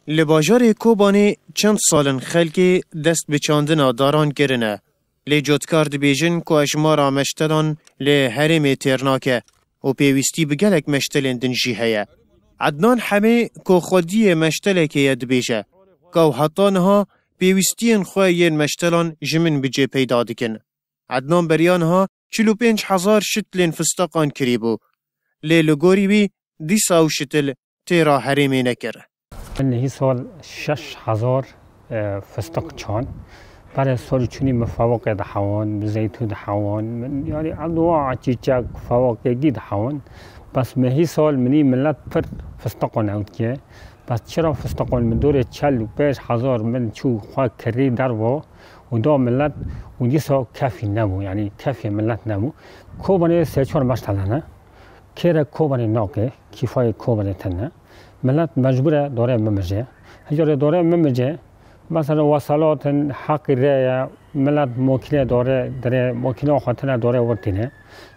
لباجار کوبانی چند سالن خلکی دست به چاندنا داران کرنه. لی جوتکار دبیجن که اجمارا مشتلان لی هرم ترناکه و پیوستی بگلک مشتلن دنجی هیا. عدنان همه که خودی مشتلکه ید بیجه. که حتی نها پیوستین خواهین مشتلان جمن بجه پیدا دکن. عدنان بریانها 45,000 شتلین فستقان کریبو. لی لگوری بی 10 شتل تیرا هرمی نکر. هی سال 6,000 فستق چان برای سال چونی مفاوق دهوان زیتون دهوان یعنی انواع چیچک فواکهی دهوان بس مهی سال منی ملت پر فستقان اوت که بس چرا فستقان من دور 45,000 من چو خواه کری در و دا ملت و دیسا کافی نمو یعنی کافی ملت نمو کوبانی سه چهار مشتلانه که کوبانی ناکه کیفای کوبانی تنه ملت مجبوره داره ممجه هجار داره ممجه مثلا وصلات حق رأي ملت موكله داره موكله خاطر داره ورتینه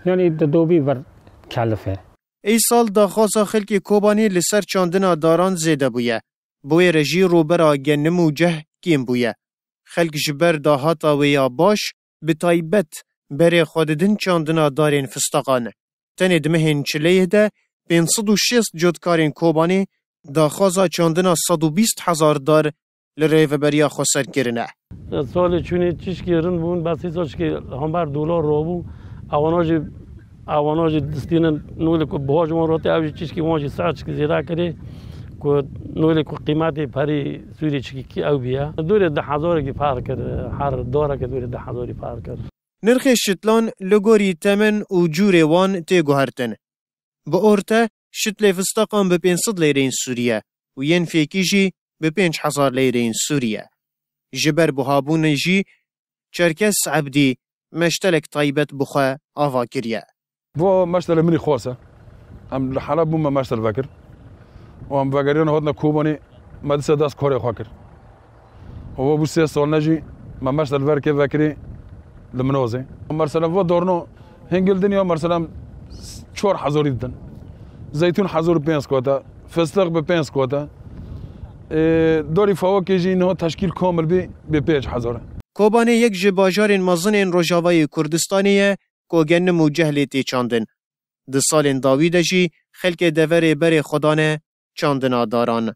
یعنی دوبی ور کلفه ای سال داخواست خلکی کوبانی لسر چاندنا داران زیده بویه بوی رژی روبرا گنم و جه کیم بویه خلک جبر داهاتا ویا باش به تایبت بری خوددن چاندنا دارین فستقانه تنی دمهن چلیه ده 506 جدکارین کوبانی داخواست چاندنا 120,000 دار لریو بریا خسر کرنه. سال چونی چیش کردن بون بس هیچ که هم بر دلار رو بو آواناج دستین نول کو باج ما روته اوج چیش که واجی ساعت که زیرا کرده کو نول کو قیمت پری سوری چی کی او بیا دور 10,000 کی فرق کرد هر داره که دور 10,000 فرق کرد. نرخ شتلان لگوری تمن و جور وان تگوهرتن. با اورته شتل فستقان به 500 لیرین سوریه و ین فیکیجی به 5,000 لیرین سوریه. جبر بهابون جی چرکس عبدی مشتلک طیبت بخوا آوا کریه. و مشتل منی خواسته. ام لحالب بوم مشتل فکر. و ام فکریان هاتنا کوبانی مدرسه دست کاری خاکر. و بو 3 سال نجی ما مشتل ورکه فکری لمنوزه. مثلا و دورنو هنگل دنیا مثلا 4,000 دیدن. زیتون 1,500 کوتا، فستق به 5 کوتا. داری فواکه جی نه تشکیل کامل به 5,000. کوبانی یک جباجار مزن روجاوای کردستانیه که گنم و جهلیتی چاندن. ده سال داوید جی خلک دور بر خدانه چاندنا داران.